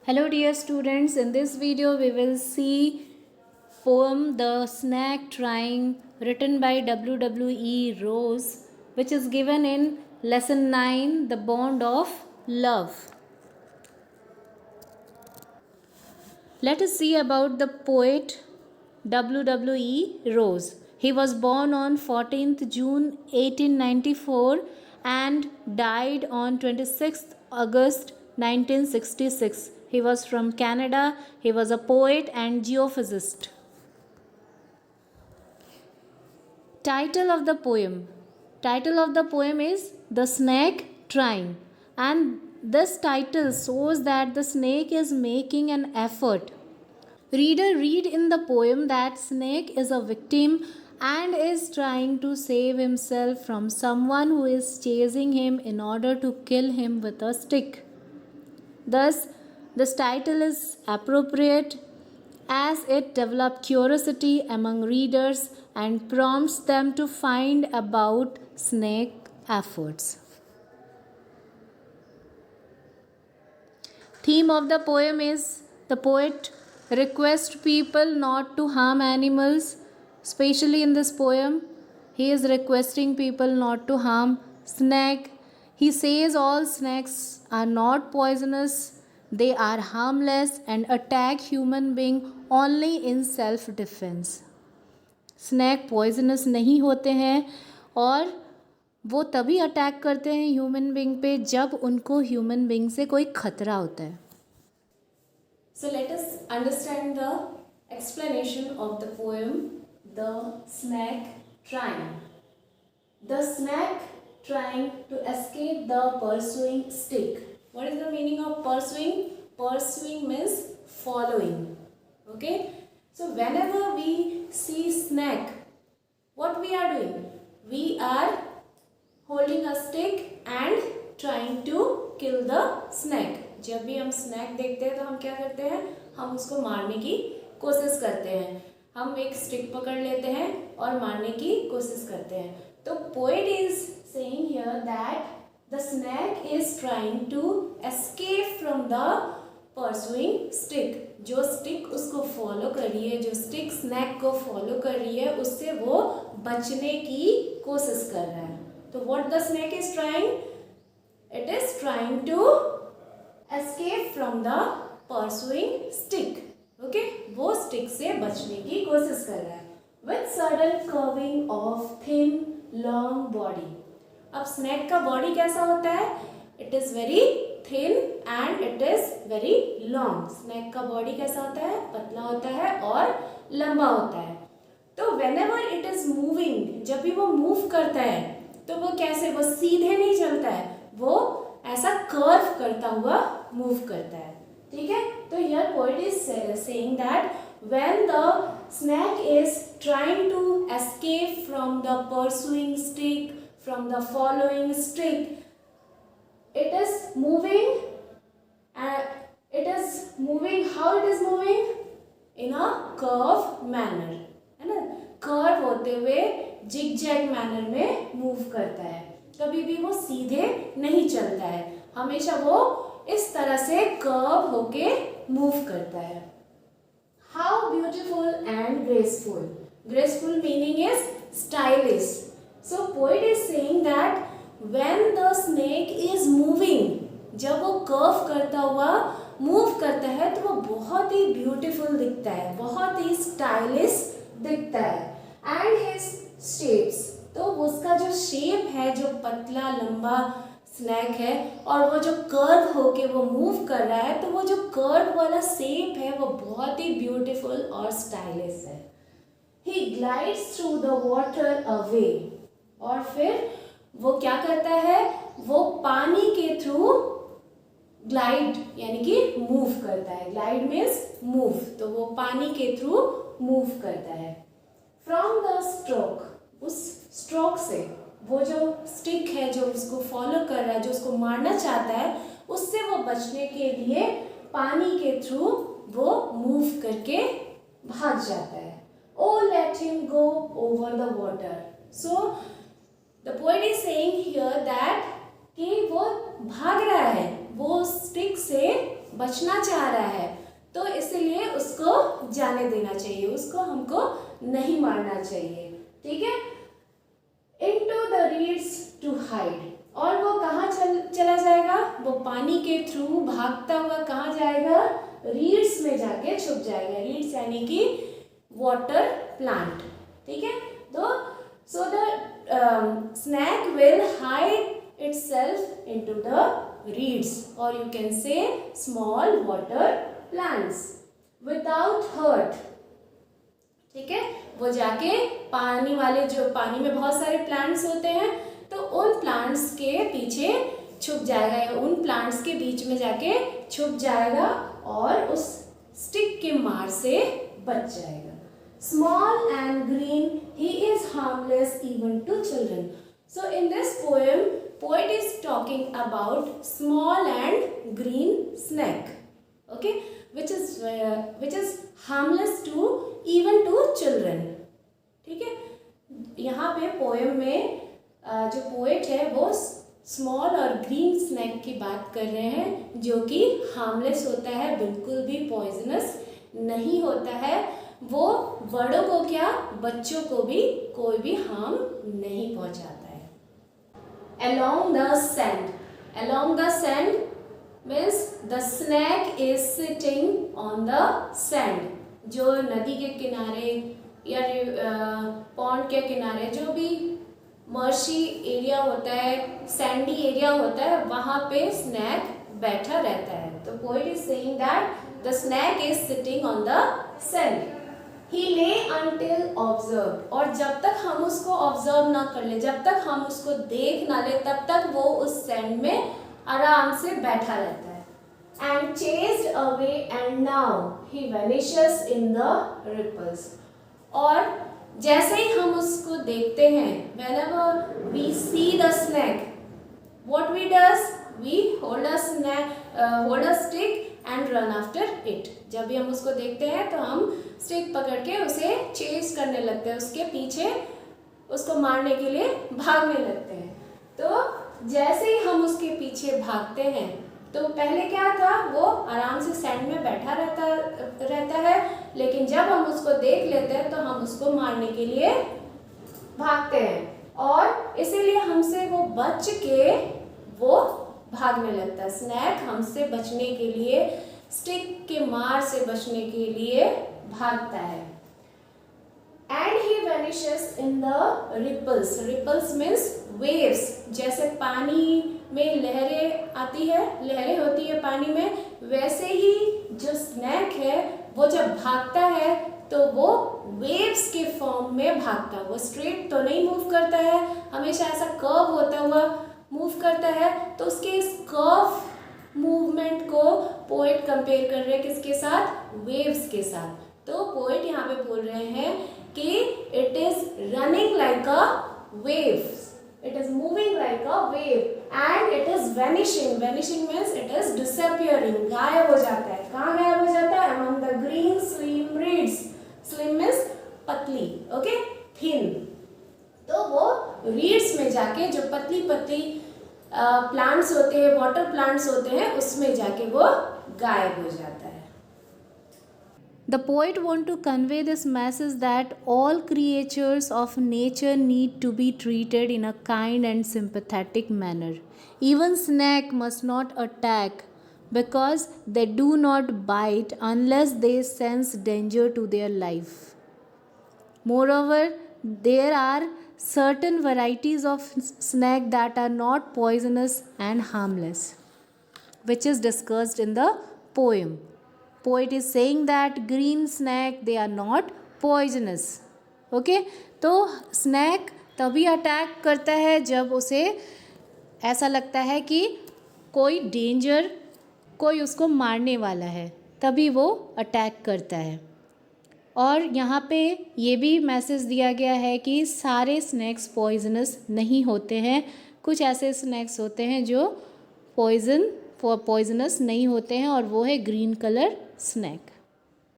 Hello dear students, in this video we will see poem The Snake Trying written by W.W.E. Rose, which is given in lesson 9 The Bond of Love. Let us see about the poet W.W.E. Rose. He was born on 14th June 1894 and died on 26th August 1966. He was from Canada. He was a poet and geophysicist. Title of the poem. Title of the poem is The Snake Trying, and this title shows that the snake is making an effort. Reader, read in the poem that snake is a victim and is trying to save himself from someone who is chasing him in order to kill him with a stick. Thus, this title is appropriate as it develops curiosity among readers and prompts them to find about snake efforts. Theme of the poem is the poet requests people not to harm animals. Especially in this poem, he is requesting people not to harm snake. He says all snakes are not poisonous, they are harmless and attack human being only in self defense. Snake poisonous नहीं होते हैं और वो तभी attack करते हैं human being पे जब उनको ह्यूमन बीइंग से कोई खतरा होता है. So let us understand the explanation of the poem The Snake Trying. The snake trying to escape the pursuing stick. What is the meaning of pursuing? Pursuing means following. Okay? So whenever we see snake, what we are doing? We are holding a stick and trying to kill the snake. जब भी हम snack देखते हैं तो हम क्या करते हैं? हम उसको मारने की कोशिश करते हैं. हम एक स्टिक पकड़ लेते हैं और मारने की कोशिश करते हैं. तो poet is saying here that the snake is trying to escape from the pursuing stick. जो स्टिक उसको फॉलो कर रही है, जो स्टिक स्नैक को फॉलो कर रही है, उससे वो बचने की कोशिश कर रहा है. तो what the snake is trying? It is trying to escape from the pursuing stick. Okay, वो stick से बचने की कोशिश कर रहा है. With sudden curving of thin long body. अब snake का body कैसा होता है? It is very thin and it is very long. snake का body कैसा होता है? पतला होता है और लंबा होता है. तो whenever it is moving, जब भी वो move करता है तो वो कैसे? वो सीधे नहीं चलता है, वो ऐसा कर्व करता हुआ मूव करता है. ठीक है. तो here poet is saying that when the snake is trying to escape from the pursuing stick, from the following stick, it is moving how it is moving in a curve manner, है ना. Curve होते हुए zigzag manner में move करता है. कभी भी वो सीधे नहीं चलता है, हमेशा वो इस तरह से कर्व होके मूव करता है. How beautiful and graceful. Graceful meaning is stylish. So poet is saying that when the snake is moving, जब वो कर्व करता हुआ मूव करता है तो वो बहुत ही ब्यूटीफुल दिखता है, बहुत ही स्टाइलिश दिखता है. एंड हिज शेप्स, तो उसका जो शेप है, जो पतला लंबा स्नैक है और वो जो कर्व होके वो मूव कर रहा है, तो वो जो कर्व वाला शेप है वो बहुत ही ब्यूटीफुल और स्टाइलिश है. He glides through the water away. और फिर वो क्या करता है? वो पानी के थ्रू ग्लाइड यानी कि मूव करता है. ग्लाइड मीन्स मूव, तो वो पानी के थ्रू मूव करता है. फ्रॉम द स्ट्रोक, उस स्ट्रोक से, वो जो स्टिक है जो उसको फॉलो कर रहा है, जो उसको मारना चाहता है, उससे वो बचने के लिए पानी के थ्रू वो मूव करके भाग जाता है. Oh let him go over the water. So the poet is saying here that कि वो भाग रहा है, वो स्टिक से बचना चाह रहा है, तो इसलिए उसको जाने देना चाहिए, उसको हमको नहीं मारना चाहिए, ठीक है। Into the reeds to hide, और वो कहाँ चला जाएगा, वो पानी के थ्रू भागता हुआ कहाँ जाएगा, रीड्स में जाके छुप जाएगा। रीड्स यानी कि वाटर प्लांट, ठीक है। तो so the snake will hide itself into the reeds, or you can say small water plants without hurt, ठीक है। वो जाके पानी वाले, जो पानी में बहुत सारे प्लांट्स होते हैं, तो उन प्लांट्स के पीछे छुप जाएगा, या उन प्लांट्स के बीच में जाके छुप जाएगा और उस स्टिक के मार से बच जाएगा। Small and green, he is harmless even to children. So in this poem, poet is talking about small and green snake, okay, which is harmless to even to children, ठीक है। यहाँ पे पोएम में जो पोएट है वो small और green snack की बात कर रहे हैं, जो कि हार्मलेस होता है, बिल्कुल भी पॉइजनस नहीं होता है। वो बड़ों को क्या, बच्चों को भी कोई भी हार्म नहीं पहुंचाता है। Along the sand, along the sand means the snake is sitting on the sand. जो नदी के किनारे या पॉन्ड के किनारे, जो भी मर्शी एरिया होता है, सैंडी एरिया होता है, वहाँ पे स्नैक बैठा रहता है। तो poet is saying that the snake is sitting on the sand. He lay until observe, और जब तक हम उसको ऑब्जर्व ना कर ले, जब तक हम उसको देख ना ले, तब तक वो उस सैंड में आराम से बैठा रहता है। And chased away, and now he vanishes in the ripples. और जैसे ही हम उसको देखते हैं, whenever we see the snake, what we does, we hold a stick and run after it. जब भी हम उसको देखते हैं तो हम स्टिक पकड़ के उसे चेस करने लगते हैं, उसके पीछे उसको मारने के लिए भागने लगते हैं। तो जैसे ही हम उसके पीछे भागते हैं, तो पहले क्या था, वो आराम से सैंड में बैठा रहता है, लेकिन जब हम उसको देख लेते हैं तो हम उसको मारने के लिए भागते हैं, और इसीलिए हमसे वो बच के वो भागने लगता है। स्नैक हमसे बचने के लिए, स्टिक के मार से बचने के लिए भागता है। And he vanishes in the ripples. Ripples means waves. जैसे पानी में लहरें आती है, लहरें होती है पानी में, वैसे ही जो स्नैक है वो जब भागता है तो वो वेव्स के फॉर्म में भागता है। वो स्ट्रेट तो नहीं मूव करता है, हमेशा ऐसा कर्व होता हुआ मूव करता है। तो उसके इस कर्व मूवमेंट को पोएट कंपेयर कर रहे हैं किसके साथ, वेव्स के साथ। तो पोएट यहाँ पे बोल रहे हैं कि it is running like a wave, it is moving like a wave, and it is vanishing. Vanishing means it is disappearing, गायब हो जाता है। कहाँ गायब हो जाता है, among the green slim reeds. Slim means पतली, okay, thin. तो वो reeds में जाके, जो पतली पतली प्लांट्स होते हैं, वाटर प्लांट्स होते हैं, उसमें जाके वो गायब हो जाता है। The poet want to convey this message that all creatures of nature need to be treated in a kind and sympathetic manner. Even snake must not attack because they do not bite unless they sense danger to their life. Moreover, there are certain varieties of snake that are not poisonous and harmless, which is discussed in the poem. Poet is saying that green snake, they are not poisonous. Okay, तो snake तभी attack करता है जब उसे ऐसा लगता है कि कोई डेंजर, कोई उसको मारने वाला है, तभी वो अटैक करता है। और यहाँ पे ये भी मैसेज दिया गया है कि सारे स्नैक्स पॉइजनस नहीं होते हैं, कुछ ऐसे स्नैक्स होते हैं जो पॉइजनस नहीं होते हैं, और वो है ग्रीन कलर स्नैक।